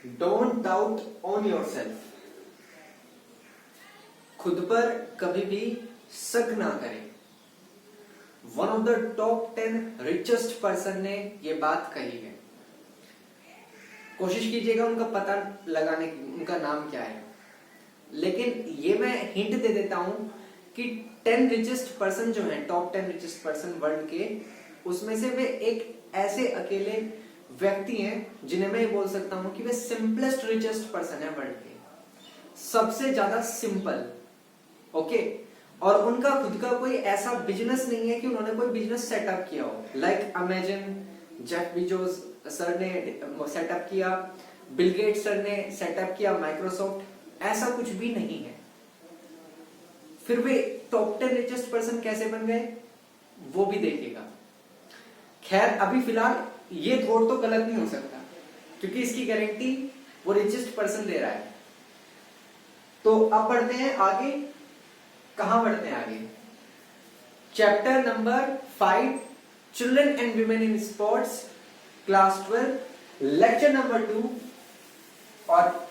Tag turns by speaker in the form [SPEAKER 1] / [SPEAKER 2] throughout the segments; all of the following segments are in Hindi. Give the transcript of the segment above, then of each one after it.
[SPEAKER 1] Don't doubt on yourself. खुद पर कभी भी शक ना करें। One of the top 10 richest person ने ये बात कही है। कोशिश कीजिएगा उनका पता लगाने की, उनका नाम क्या है। लेकिन ये मैं हिंट दे देता हूं कि 10 रिचेस्ट पर्सन जो हैं, टॉप 10 रिचेस्ट पर्सन वर्ल्ड के, उसमें से वे एक ऐसे अकेले व्यक्ति हैं जिन्हें मैं ये बोल सकता हूं कि वे सिंपलेस्ट रिचेस्ट पर्सन है वर्ल्ड के, सबसे ज्यादा सिंपल। ओके, और उनका खुद का कोई ऐसा बिजनेस नहीं है कि उन्होंने कोई बिजनेस सेटअप किया हो। Like Amazon, Jeff Bezos sir ने सेटअप किया, बिल गेट्स सर ने सेटअप किया, माइक्रोसॉफ्ट, ऐसा कुछ भी नहीं है। फिर वे टॉप 10 रिचेस्ट पर्सन कैसे बन गए वो भी देखिएगा। खैर अभी फिलहाल ये थोड़ा तो गलत नहीं हो सकता क्योंकि इसकी गारंटी वो रिचेस्ट पर्सन दे रहा है। तो अब बढ़ते हैं आगे। कहां बढ़ते हैं आगे? Chapter number 5, children and women in sports, class 12, lecture number 2। और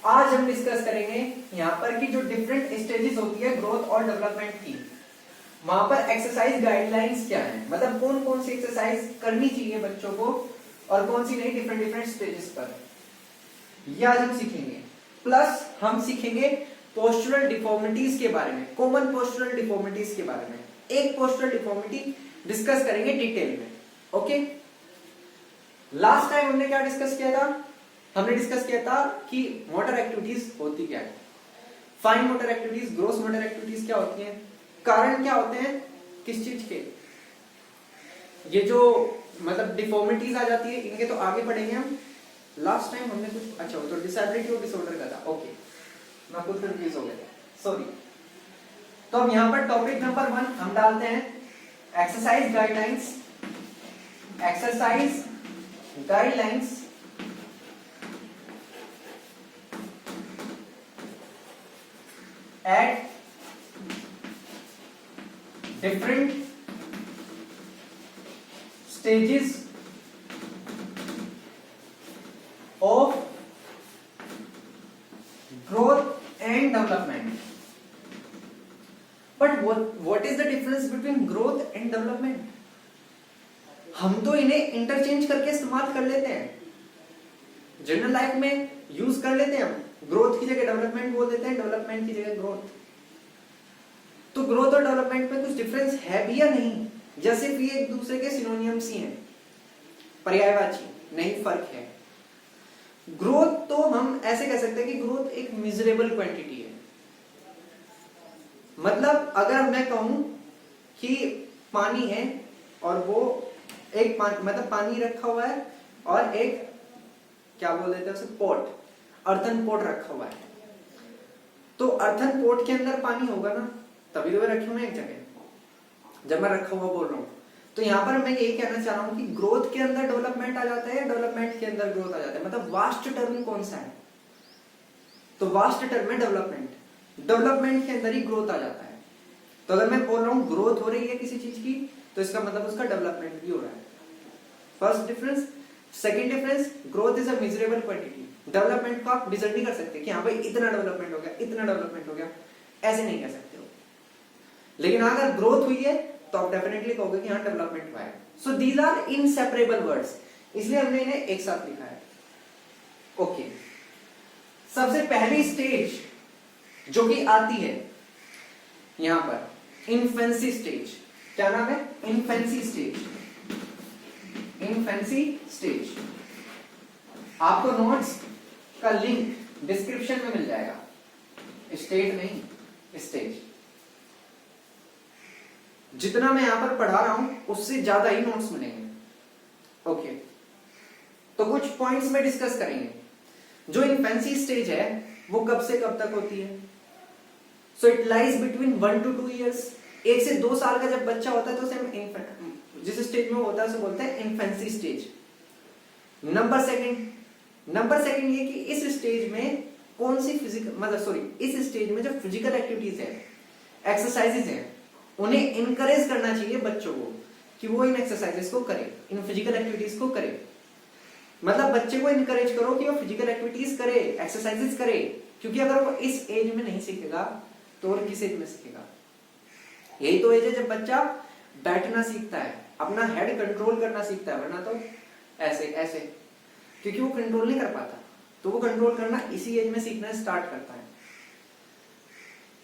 [SPEAKER 1] आज हम डिस्कस करेंगे यहां पर कि जो डिफरेंट स्टेजेस होती है ग्रोथ और डेवलपमेंट की, वहां पर एक्सरसाइज गाइडलाइंस क्या है, मतलब कौन कौन सी एक्सरसाइज करनी चाहिए बच्चों को और कौन सी नहीं, डिफरेंट डिफरेंट स्टेजेस पर, ये आज हम सीखेंगे। प्लस हम सीखेंगे पोस्चरल डिफॉर्मिटीज के बारे में, कॉमन पोस्चरल डिफॉर्मिटीज के बारे में। एक पोस्चरल डिफॉर्मिटी डिस्कस करेंगे डिटेल में। ओके, लास्ट टाइम हमने क्या डिस्कस किया था? हमने डिस्कस किया था कि मोटर एक्टिविटीज होती क्या है, fine motor activities, gross motor activities क्या होती हैं, कारण क्या होते हैं किस चीज के, ये जो मतलब डिफॉर्मिटीज आ जाती है इनके तो आगे पढ़ेंगे हम। लास्ट टाइम हमने कुछ अच्छा तो डिसेबिलिटी और डिसऑर्डर का था। ओके, मैं खुद कंफ्यूज हो गया, सॉरी। तो अब यहां पर टॉपिक नंबर 1 हम डालते हैं exercise guidelines. Exercise guidelines at different stages of growth and development. But what is the difference between growth and development? हम तो इन्हें इंटरचेंज करके इस्तेमाल कर लेते हैं, जनरल लाइफ में यूज कर लेते हैं हम। ग्रोथ की जगह डेवलपमेंट बोल देते हैं, डेवलपमेंट की जगह ग्रोथ। तो ग्रोथ और डेवलपमेंट में कुछ डिफरेंस है भी या नहीं? जैसे कि एक दूसरे के सिनोनियम्स ही हैं, पर्यायवाची, नहीं फर्क है। ग्रोथ तो हम ऐसे कह सकते हैं कि ग्रोथ एक मिजरेबल क्वांटिटी है। मतलब अगर मैं कहूं कि पानी है और वो एक मतलब पानी रखा हुआ है और एक क्या बोल देते हैं उसे, पॉट, अर्थन पॉट रखा हुआ है, तो अर्थन पॉट के अंदर पानी होगा ना, तभी तो वे रखे हुए हैं एक जगह। जब मैं रखा हुआ बोल रहा हूं तो यहां पर मैं यही कहना चाह रहा हूं कि ग्रोथ के अंदर डेवलपमेंट आ जाता है, डेवलपमेंट के अंदर ग्रोथ आ जाता है। मतलब वास्ट टर्म कौन सा है? तो वास्ट टर्म है डेवलपमेंट, डेवलपमेंट के अंदर ही ग्रोथ आ जाता है। तो अगर मैं बोल रहा हूं ग्रोथ हो रही है किसी चीज की, तो इसका मतलब उसका डेवलपमेंट भी हो रहा है। First difference. Second difference, growth is a measurable quantity. Development को आप मेजर नहीं कर सकते कि हाँ भाई इतना डेवलपमेंट हो गया, इतना डेवलपमेंट हो गया, ऐसे नहीं कह सकते हो। लेकिन अगर ग्रोथ हुई है तो आप डेफिनेटली कहोगे कि हाँ डेवलपमेंट हुआ है। So these are inseparable words, इसलिए हमने इन्हें एक साथ लिखा है। ओके, सबसे पहली स्टेज जो कि आती है यहां पर, इन्फेंसी स्टेज। क्या नाम है? Infancy stage. Infancy stage. आपको नोट्स का लिंक डिस्क्रिप्शन में मिल जाएगा। स्टेट नहीं, स्टेज। जितना मैं यहां पर पढ़ा रहा हूं उससे ज्यादा ही नोट्स मिलेंगे। ओके, तो कुछ पॉइंट्स में डिस्कस करेंगे। जो इन्फेंसी स्टेज है वो कब से कब तक होती है? So it lies between 1 to 2 years। 1 से 2 साल का जब बच्चा होता है तो उसे जिस स्टेज में होता है उसे बोलते हैं इन्फेंसी स्टेज। नंबर सेकंड ये कि इस स्टेज में कौन सी फिजिकल मतलब सॉरी इस स्टेज में जो फिजिकल एक्टिविटीज है, एक्सरसाइजेज हैं, उन्हें इनकरेज करना चाहिए बच्चों को कि वो इन एक्सरसाइजेस को करें, इन फिजिकल एक्टिविटीज को करें। मतलब बच्चे को इनकरेज करो कि वो फिजिकल एक्टिविटीज करे, एक्सरसाइजेस करे, क्योंकि अगर वो इस एज में नहीं सीखेगा तो और किस एज में सीखेगा? यही तो एज है जब बच्चा बैठना सीखता है, अपना हेड कंट्रोल करना सीखता है, वरना तो ऐसे ऐसे, क्योंकि वो कंट्रोल नहीं कर पाता, तो वो कंट्रोल करना इसी एज में सीखना स्टार्ट करता है।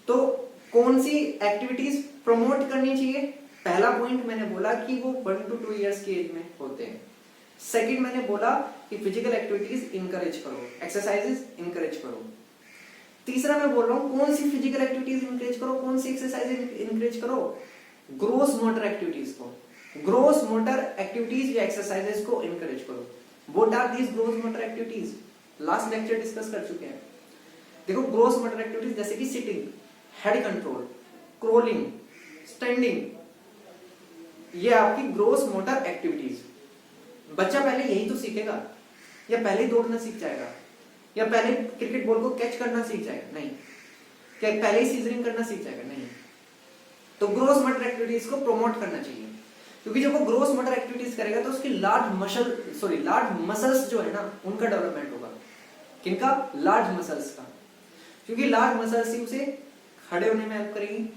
[SPEAKER 1] तो कौन सी एक्टिविटीज प्रमोट करनी चाहिए? पहला पॉइंट मैंने बोला कि वो 1 to 2 इयर्स की एज में होते हैं। सेकंड मैंने बोला कि फिजिकल एक्टिविटीज इंकरेज करो, एक्सरसाइजेस इंकरेज करो। तीसरा मैं बोल रहा हूं कौन सी फिजिकल एक्टिविटीज इंकरेज करो, कौन सी एक्सरसाइज इंकरेज करो? ग्रोस मोटर एक्टिविटीज को, ग्रोस मोटर एक्टिविटीज या एक्सरसाइजेस को इंकरेज करो। What are these gross motor activities? Last lecture discuss कर चुके हैं। देखो ग्रोस मोटर एक्टिविटीज जैसे कि sitting, head control, crawling, standing, ये आपकी ग्रोस मोटर एक्टिविटीज। बच्चा पहले यही तो सीखेगा, या पहले ही दौड़ना सीख जाएगा, या पहले क्रिकेट बॉल को कैच करना सीख जाएगा? नहीं। क्या पहले ही सीजरिंग करना सीख जाएगा? नहीं। तो ग्रोस मोटर एक्टिविटीज को प्रमोट करना चाहिए, क्योंकि जब वो ग्रोस मोटर एक्टिविटीज करेगा तो उसकी लार्ज मसल्स जो है ना, उनका डेवलपमेंट होगा। किनका? लार्ज मसल्स का, क्योंकि लार्ज मसल्स ही उसे खड़े होने में हेल्प करेगी,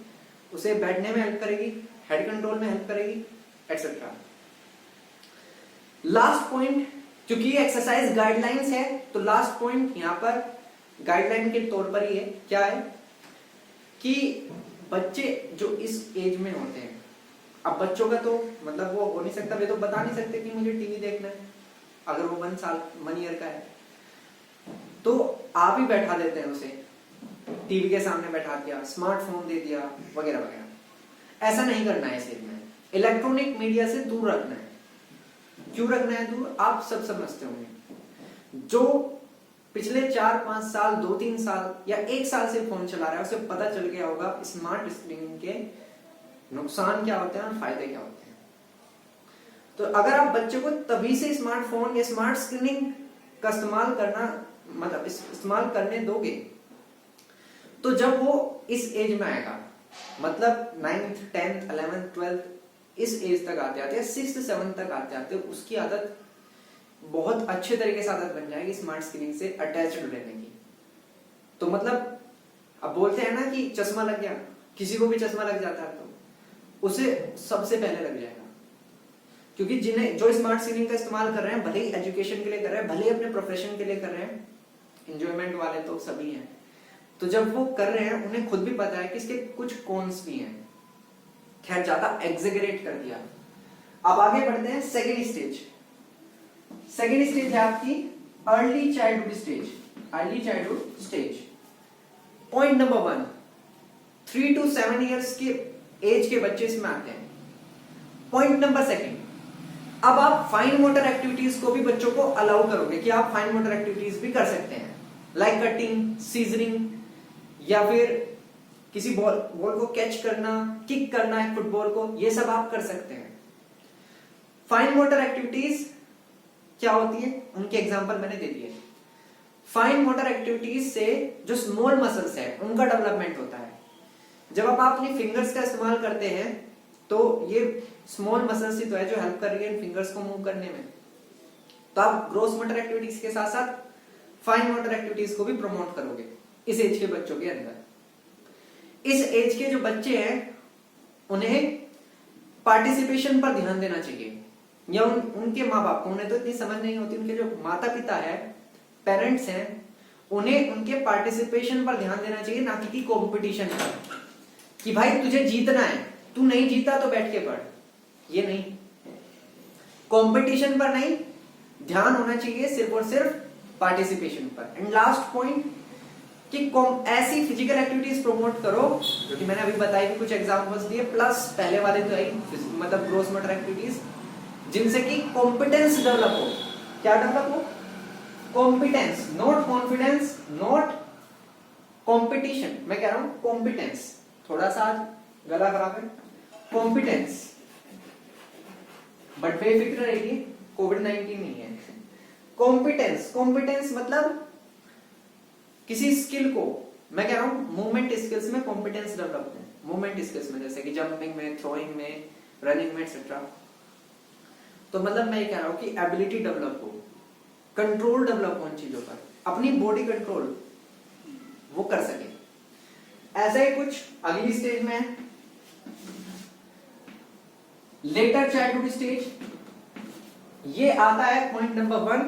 [SPEAKER 1] उसे बैठने में हेल्प करेगी, हेड कंट्रोल में हेल्प करेगी, एटसेट्रा। लास्ट पॉइंट, क्योंकि ये एक्सरसाइज गाइडलाइंस है, तो लास्ट पॉइंट यहां पर गाइडलाइन के तौर पर ही है। क्या है कि बच्चे जो इस एज में होते हैं, अब बच्चों का तो मतलब वो हो नहीं सकता, वे तो बता नहीं सकते कि मुझे टीवी देखना है। अगर वो 1 ईयर का है तो आप ही बैठा देते हैं उसे, टीवी के सामने बैठा दिया, स्मार्टफोन दे दिया, वगैरह वगैरह। ऐसा नहीं करना है इस एज में। इलेक्ट्रॉनिक मीडिया से दूर रखना है। क्यों रखना है दूर? आप सब समझते होंगे। जो पिछले 4-5 साल, 2-3 साल या 1 साल से फोन चला रहा है, उसे पता चल गया होगा स्मार्ट स्क्रीन के नुकसान क्या होते हैं और फायदे क्या होते हैं। तो अगर आप बच्चे को तभी से स्मार्टफोन या स्मार्ट स्क्रीनिंग का इस्तेमाल करना, मतलब इस्तेमाल करने दोगे, तो जब वो इस एज में आएगा, मतलब 9th 10th 11th 12th इस एज तक आते आते, 6th 7th तक आते आते, उसकी आदत बहुत अच्छे तरीके से आदत बन जाएगी स्मार्ट स्क्रीन से अटैच्ड रहने की। तो मतलब अब बोलते हैं ना कि चश्मा लग गया, किसी को भी चश्मा लग जाता है तो उसे सबसे पहले लग जाएगा, क्योंकि जिन्हें जो स्मार्ट स्क्रीन का इस्तेमाल कर रहे हैं, भले ही एजुकेशन के लिए कर रहे हैं, भले ही अपने प्रोफेशन के लिए कर रहे हैं, एंजॉयमेंट वाले तो सभी हैं, तो जब वो कर रहे हैं उन्हें खुद भी पता है कि इसके कुछ कॉन्स भी हैं। खैर ज्यादा एग्जेगरेट कर दिया। अब आगे बढ़ते हैं सेकेंड स्टेज। सेकेंड स्टेज है आपकी early childhood stage. Early childhood stage point number 1, 3 to 7 years के एज के बच्चे इसमें आते हैं। पॉइंट नंबर 2, अब आप फाइन मोटर एक्टिविटीज को भी बच्चों को अलाउ करोगे कि आप फाइन मोटर एक्टिविटीज भी कर सकते हैं, लाइक कटिंग, सीजरिंग, या फिर किसी बॉल को कैच करना, किक करना है फुटबॉल को, ये सब आप कर सकते हैं। फाइन मोटर एक्टिविटीज क्या होती है, उनके एग्जांपल मैंने दे दिए। फाइन मोटर एक्टिविटीज से जो स्मॉल मसल्स है उनका डेवलपमेंट होता है। जब आप अपनी फिंगर्स का इस्तेमाल करते हैं तो ये स्मॉल मसल्स ही तो है जो हेल्प कर रही है इन फिंगर्स को मूव करने में। तो आप ग्रोस मोटर एक्टिविटीज के साथ साथ फाइन मोटर एक्टिविटीज को भी प्रमोट करोगे इस एज के बच्चों के अंदर। इस एज के जो बच्चे हैं उन्हें पार्टिसिपेशन पर ध्यान देना चाहिए, या उनके माँ बाप को, उन्हें तो इतनी समझ नहीं होती, उनके जो माता पिता है, पेरेंट्स हैं, उन्हें उनके पार्टिसिपेशन पर ध्यान देना चाहिए, ना कि कंपटीशन पर, कि भाई तुझे जीतना है, तू नहीं जीता तो बैठ के पढ़। ये नहीं, कंपटीशन पर नहीं, ध्यान होना चाहिए सिर्फ और सिर्फ पार्टिसिपेशन पर। एंड लास्ट पॉइंट कि ऐसी फिजिकल एक्टिविटीज प्रमोट करो जो कि मैंने अभी बताई, भी कुछ एग्जांपल्स दिए, प्लस पहले वाले तो आई, मतलब ग्रोस मोटर एक्टिविटीज, जिनसे कि कॉम्पिटेंस डेवलप हो। क्या डेवलप हो? Competence, not confidence, not competition. मैं कह रहा हूं कॉम्पिटेंस, थोड़ा सा गला खराब है, कॉम्पिटेंस, बट बेफिक्र रहिए, कोविड-19 नहीं है। कॉम्पिटेंस, कॉम्पिटेंस मतलब किसी स्किल को, मैं कह रहा हूं मूवमेंट स्किल्स में कॉम्पिटेंस डेवलप है, मूवमेंट स्किल्स में, जैसे कि जंपिंग में, थ्रोइंग में, रनिंग में, एक्सेट्रा। तो मतलब मैं ये कह रहा हूं कि एबिलिटी डेवलप हो, कंट्रोल डेवलप हो उन चीजों पर, अपनी बॉडी कंट्रोल वो कर सके। ऐसा ही कुछ अगली स्टेज में है, लेटर चाइल्डहुड स्टेज। ये आता है पॉइंट नंबर 1,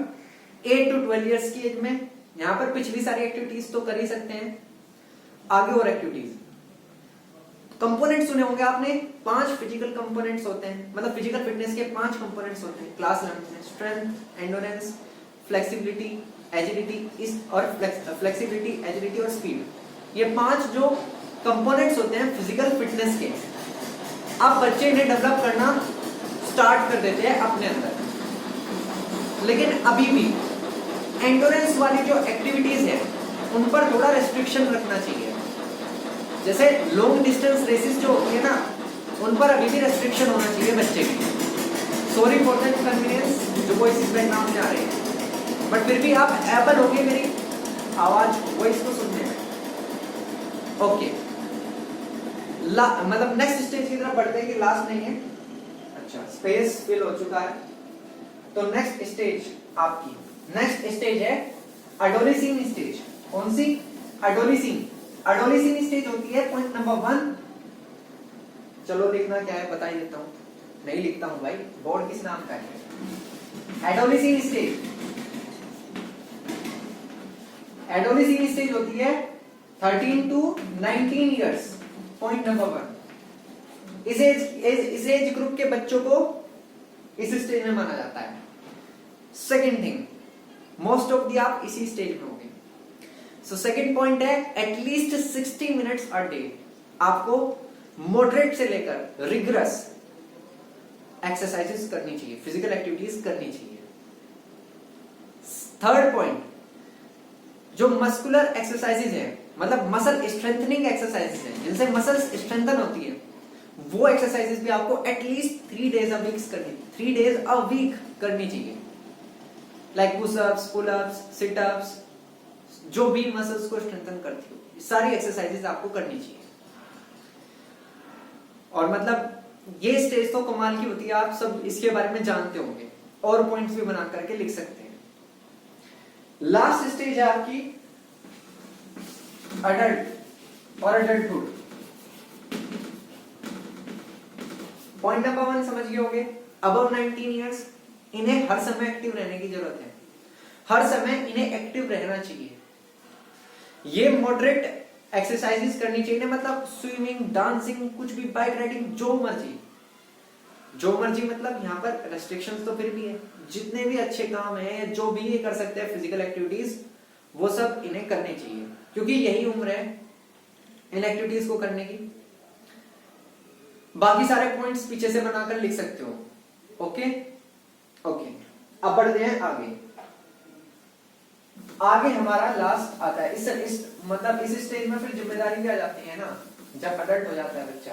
[SPEAKER 1] 8 to 12 ईयर्स की एज में। यहां पर पिछली सारी एक्टिविटीज तो कर ही सकते हैं, आगे और एक्टिविटीज। कंपोनेंट सुने होंगे आपने, 5 फिजिकल कंपोनेंट्स होते हैं, मतलब फिजिकल फिटनेस के 5 कंपोनेंट्स होते हैं क्लास 11 में, स्ट्रेंथ, एंडोरेंस, फ्लेक्सिबिलिटी, एजिलिटी और फ्लेक्सिबिलिटी, एजिलिटी और स्पीड। ये 5 जो कंपोनेंट्स होते हैं फिजिकल फिटनेस के, अब बच्चे इन्हें डेवलप करना स्टार्ट कर देते हैं अपने अंदर। लेकिन अभी भी एंडोरेंस वाली जो एक्टिविटीज है उन पर थोड़ा रेस्ट्रिक्शन रखना चाहिए। जैसे लॉन्ग डिस्टेंस रेसेस जो होती है ना, उन पर अभी भी रेस्ट्रिक्शन होना चाहिए बच्चे की। सॉरी फॉर द इनकन्वीनियंस जो वॉइस बैकग्राउंड में आ रही है, बट फिर भी आप एबल होंगे मेरी आवाज वॉइस को सुनने में। ओके, मतलब नेक्स्ट स्टेज की तरफ बढ़ते हैं कि लास्ट नहीं है। अच्छा, स्पेस फिल हो चुका है, तो नेक्स्ट स्टेज आपकी नेक्स्ट स्टेज है एडोलेसेंट स्टेज। कौन सी? एडोलेसेंट। एडोलेसेंट स्टेज होती है पॉइंट नंबर 1। चलो लिखना क्या है बता ही देता हूं, नहीं लिखता हूं भाई, बोर्ड किस नाम का है। एडोलेसेंट स्टेज, एडोलेसेंट स्टेज होती है 13 to 19 ईयर्स, पॉइंट नंबर 1। इस एज ग्रुप के बच्चों को इस स्टेज में माना जाता है। सेकेंड थिंग, मोस्ट ऑफ दी आप इसी स्टेज में होंगे। सो सेकेंड पॉइंट है एटलीस्ट 60 मिनट्स अ डे आपको मॉडरेट से लेकर रिगरस एक्सरसाइजेस करनी चाहिए, फिजिकल एक्टिविटीज करनी चाहिए। थर्ड पॉइंट, जो मस्कुलर एक्सरसाइजेस है, मतलब मसल स्ट्रेंथनिंग एक्सरसाइजेस है, जिनसे मसल्स स्ट्रेंथन होती है, वो एक्सरसाइजेस भी आपको एटलीस्ट 3 डेज अ वीक करनी चाहिए। लाइक पुशअप्स, पुलअप्स, सिटअप्स, जो भी मसल्स को स्ट्रेंथन करती हो, सारी एक्सरसाइजेस आपको करनी चाहिए। और मतलब ये स्टेज तो कमाल की होती है, आप सब इसके बारे में जानते होंगे और पॉइंट्स भी बना करके लिख सकते हैं। लास्ट स्टेज है आपकी अडल्ट और अडल्टहुड। पॉइंट नंबर 1 समझ गए होंगे, अबव 19 ईयर्स, इन्हें हर समय एक्टिव रहने की जरूरत है, हर समय इन्हें एक्टिव रहना चाहिए। ये मॉडरेट एक्सरसाइजेस करनी चाहिए, मतलब स्विमिंग, डांसिंग, कुछ भी, बाइक राइडिंग, जो मर्जी मतलब यहाँ पर रेस्ट्रिक्शंस तो फिर भी है। जितने भी अच्छे काम है, जो भी ये कर सकते हैं फिजिकल एक्टिविटीज, वो सब इन्हें करनी चाहिए, क्योंकि यही उम्र है इन एक्टिविटीज को करने की। बाकी सारे पॉइंट्स पीछे से बनाकर लिख सकते हो। ओके, अब बढ़ते हैं आगे हमारा लास्ट आता है। इस स्टेज में फिर जिम्मेदारी भी आ जाती है ना, जब अडल्ट हो जाता है बच्चा।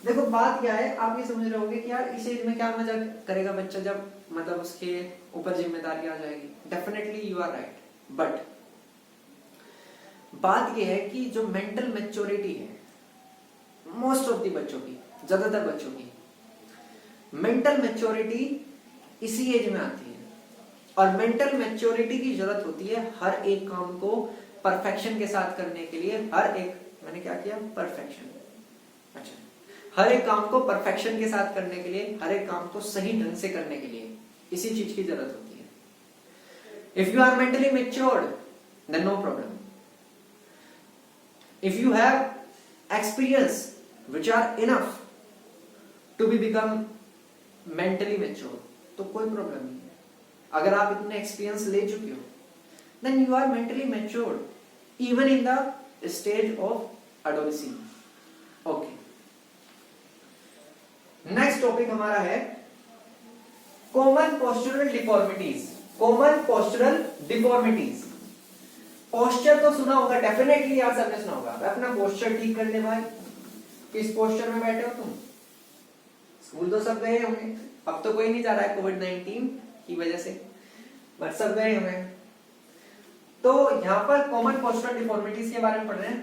[SPEAKER 1] देखो बात क्या है, आप ये समझ रहे होंगे कि यार इस एज में क्या मजा करेगा बच्चा, जब मतलब उसके ऊपर जिम्मेदारी आ जाएगी। Definitely you are right, but बात ये है कि जो मेंटल मैच्योरिटी है मोस्ट ऑफ दी बच्चों की, ज्यादातर बच्चों की मेंटल मैच्योरिटी इसी एज में आती है। और मेंटल मैच्योरिटी की जरूरत होती है हर एक काम को परफेक्शन के साथ करने के लिए। मैंने क्या किया, परफेक्शन। अच्छा, हर एक काम को परफेक्शन के साथ करने के लिए, हर एक काम को सही ढंग से करने के लिए इसी चीज की जरूरत होती है। If you are mentally matured then no problem. If you have experience which are enough to be become mentally mature, तो कोई प्रॉब्लम नहीं है। अगर आप इतने एक्सपीरियंस ले चुके हो, then you are mentally matured even in the stage of adolescence. Okay, next topic हमारा है common postural deformities. Common postural deformities, posture तो सुना होगा डेफिनेटली यार, सबने सुना होगा। अपना पोस्चर ठीक कर ले भाई, किस पोस्चर में बैठे हो तुम। स्कूल तो सब गए होंगे, अब तो कोई नहीं जा रहा है कोविड-19 की वजह से, बट सब गए होंगे। तो यहाँ पर कॉमन पोस्चरल डिफॉर्मिटीज के बारे में पढ़ रहे हैं।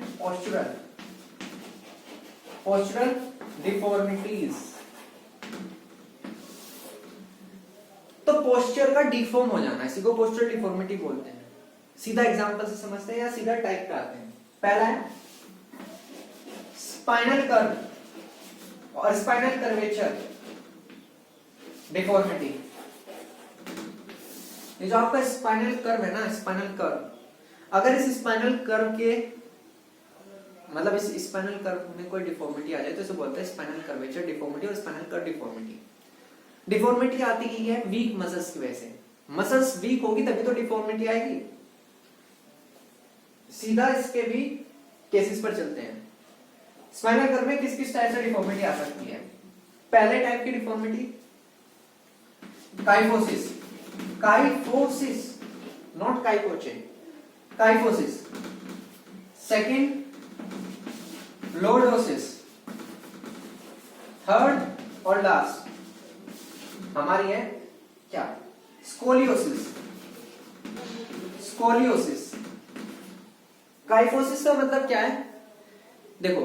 [SPEAKER 1] पोस्चरल डिफॉर्मिटीज, तो पोस्चर का डिफॉर्म हो जाना, इसी को पोस्चर डिफॉर्मिटी बोलते हैं। सीधा एग्जांपल से समझते हैं या सीधा टाइप पे आते हैं। पहला है स्पाइनल कर्व और स्पाइनल कर्वेचर डिफॉर्मिटी। ये जो आपका स्पाइनल कर्व है ना, स्पाइनल कर्व, अगर इस स्पाइनल कर्व के मतलब इस स्पाइनल कर्व में कोई डिफॉर्मिटी आ जाए तो इसे बोलते हैं स्पाइनल कर्वेचर डिफॉर्मिटी और स्पाइनल कर्व डिफॉर्मिटी। डिफॉर्मिटी आती ही है वीक मसल्स की वजह से। मसल्स वीक होगी तभी तो डिफॉर्मिटी आएगी। सीधा इसके भी केसेस पर चलते हैं। स्पाइनल कर्व में किस किस टाइप से डिफॉर्मिटी आ सकती है? पहले टाइप की डिफॉर्मिटी काइफोसिस, काइफोसिस नॉट काइकोचे, काइफोसिस। Second lordosis. थर्ड और लास्ट हमारी है क्या? स्कोलियोसिस। स्कोलियोसिस। काइफोसिस का मतलब क्या है? देखो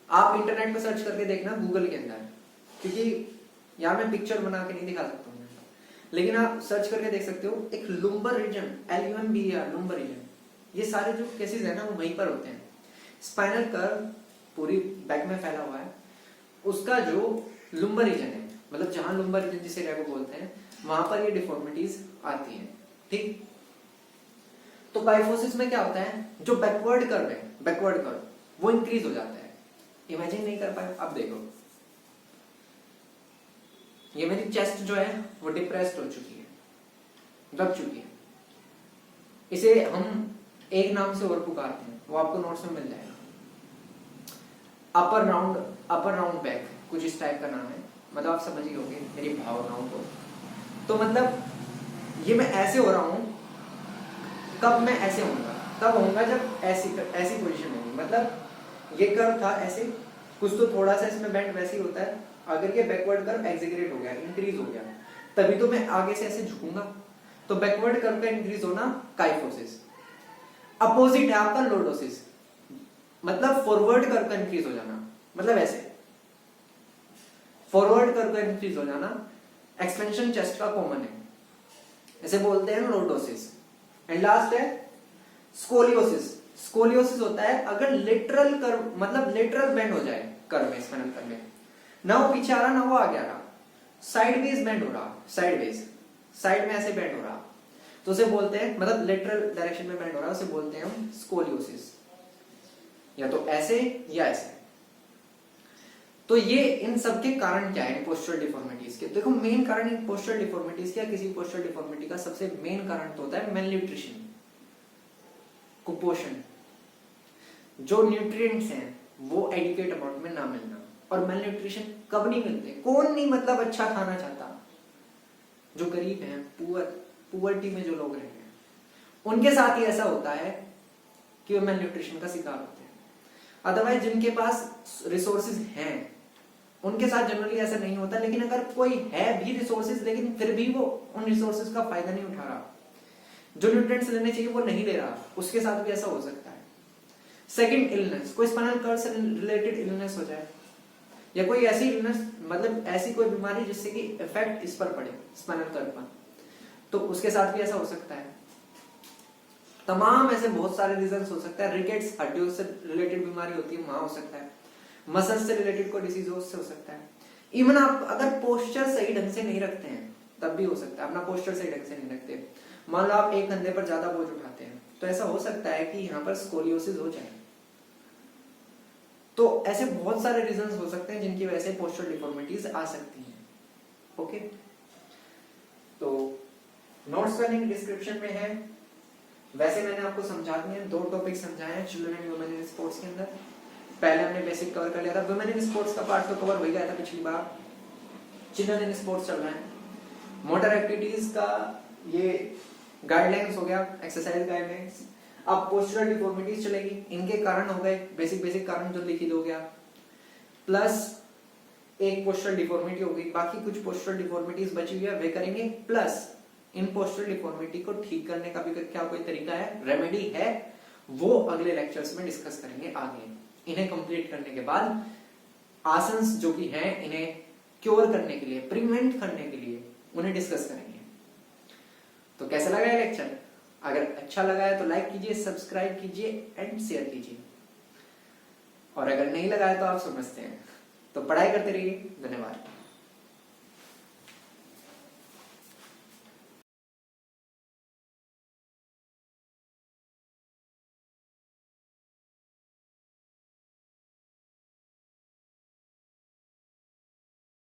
[SPEAKER 1] आप इंटरनेट पर सर्च करके देखना, गूगल के अंदर, क्योंकि यहां मैं पिक्चर बना के नहीं दिखा सकता हूं, लेकिन आप सर्च करके देख सकते हो। एक lumbar region, LUMBER, lumbar region, ये सारे जो केसेस है ना वो वहीं पर होते हैं। स्पाइनल कर्व पूरी बैक में फैला हुआ है, उसका जो लुम्बर रीजन है, मतलब जहां लुम्बर रीजन जिसे रेगो बोलते हैं, वहां पर ये डिफॉर्मिटीज आती हैं। ठीक, तो काइफोसिस में क्या होता है? जो बैकवर्ड कर्व है, बैकवर्ड कर्व वो इंक्रीज हो जाता है। इमेजिन नहीं कर पाए? अब देखो ये मेरी चेस्ट जो है वो डिप्रेस्ड हो चुकी है, दब चुकी है। इसे हम एक नाम से और पुकारते हैं, वो आपको नोट्स में मिल जाएगा। अपर राउंड बैक, कुछ इस टाइप का नाम है। मतलब आप समझ ही होंगे मेरी भावनाओं को। तो मतलब ये मैं ऐसे हो रहा हूं, कब मैं ऐसे होऊंगा? तब होऊंगा जब ऐसी पोजीशन होगी। मतलब ये कर्व था ऐसे, कुछ तो थोड़ा सा इसमें बेंड वैसे ही होता है। अगर ये बैकवर्ड कर्व एक्सेलरेट हो गया, इंक्रीज हो गया, तभी तो मैं आगे से ऐसे झुकूंगा। तो बैकवर्ड कर्व का इंक्रीज होना काइफोसिस। अपोजिट है आपका लॉर्डोसिस, मतलब फॉरवर्ड कर्व का इंक्रीज हो जाना, मतलब ऐसे फॉरवर्ड कर्व का इंक्रीज हो जाना। एक्सपेंशन चेस्ट का कॉमन है, इसे बोलते हैं लॉर्डोसिस। एंड लास्ट है स्कोलियोसिस। स्कोलियोसिस होता है अगर लेटरल कर्व, मतलब लेटरल बेंड हो जाए कर्व में, स्पाइनल कर्व में, ना वो पीछे आ रहा ना वो आगे आ रहा, साइडवेज बेंड हो रहा, साइडवेज, साइड में ऐसे बेंड हो रहा, तो उसे बोलते हैं, मतलब लेटरल डायरेक्शन में बेंड हो रहा है, उसे बोलते हैं हम स्कोलियोसिस। या तो ऐसे या ऐसे। तो ये इन सब के कारण क्या है पोस्चरल डिफॉर्मिटीज के? देखो मेन कारण इन पोस्चरल डिफॉर्मिटीज का, किसी पोस्चरल डिफॉर्मिटी का सबसे मेन कारण तो होता है मेलन्यूट्रिशन, कुपोषण। जो न्यूट्रिएंट्स हैं वो एडिक्वेट अमाउंट में ना मिलना। और मेलन्यूट्रिशन कब नहीं मिलते? कौन नहीं मतलब अच्छा खाना चाहता? जो गरीब हैं, पुअर्टी में जो लोग रहते हैं, उनके साथ ही ऐसा होता है कि वो मेलन्यूट्रिशन का शिकार होते हैं। अदरवाइज जिनके पास रिसोर्सेज हैं उनके साथ जनरली ऐसा नहीं होता। लेकिन अगर कोई है भी रिसोर्सेज, लेकिन फिर भी वो उन रिसोर्सेज का फायदा नहीं उठा रहा, जो न्यूट्रिएंट्स लेने चाहिए वो नहीं ले रहा, उसके साथ भी ऐसा हो सकता है। Second, illness. कोई स्पाइनल कर्व से रिलेटेड इलनेस हो जाए, या कोई ऐसी इलनेस, मतलब ऐसी कोई बीमारी जिससे कि इफेक्ट इस पर पड़े, स्पाइनल कर्व पर, तो उसके साथ भी ऐसा हो सकता है। तमाम ऐसे बहुत सारे रीजंस हो सकता है। रिकेट्स, हड्डियों से रिलेटेड बीमारी होती है, वहां हो सकता है। मसल्स से रिलेटेड कोई डिसीज हो, उससे हो सकता है। इवन आप अगर पोस्चर सही ढंग से नहीं रखते हैं तब भी हो सकता है। अपना पोस्चर सही ढंग से नहीं रखते, मान लो आप एक कंधे पर ज्यादा बोझ उठाते हैं, तो ऐसा हो सकता है कि यहाँ पर स्कोलियोसिस हो जाए। तो ऐसे बहुत सारे रीजंस हो सकते हैं जिनकी वजह से पोस्चरल डिफॉर्मिटीज आ सकती हैं। ओके, तो नोट्स का लिंक डिस्क्रिप्शन में है। वैसे मैंने आपको समझा दिए, 2 टॉपिक समझाए हैं children and women in sports के अंदर। पहले हमने बेसिक कवर कर लिया था, वुमेन इन स्पोर्ट्स का पार्ट तो कवर हो गया था पिछली बार। चिल्ड्रन इन स्पोर्ट्स चल रहा है। मोटर एक्टिविटीज का ये गाइडलाइंस हो गया, एक्सरसाइज गाइडलाइंस। अब पोस्चरल डिफॉर्मिटीज चलेगी, इनके कारण हो गए, बेसिक कारण जो लिखी हो गया, प्लस एक पोस्चरल डिफॉर्मिटी हो गई, बाकी कुछ पोस्चरल डिफॉर्मिटीज बची हुई है वे करेंगे। प्लस इन पोस्चरल डिफॉर्मिटी को ठीक करने का भी क्या कोई तरीका है, रेमेडी है, वो अगले लेक्चर्स में डिस्कस करेंगे आगे। इन्हें कंप्लीट करने के बाद आसन्स जो कि हैं, इन्हें क्योर करने के लिए, प्रिवेंट करने के लिए उन्हें डिस्कस करेंगे। तो कैसा लगा ये लेक्चर? अगर अच्छा लगा है तो लाइक कीजिए, सब्सक्राइब कीजिए एंड शेयर कीजिए, और अगर नहीं लगा है तो आप समझते हैं, तो पढ़ाई करते रहिए। धन्यवाद।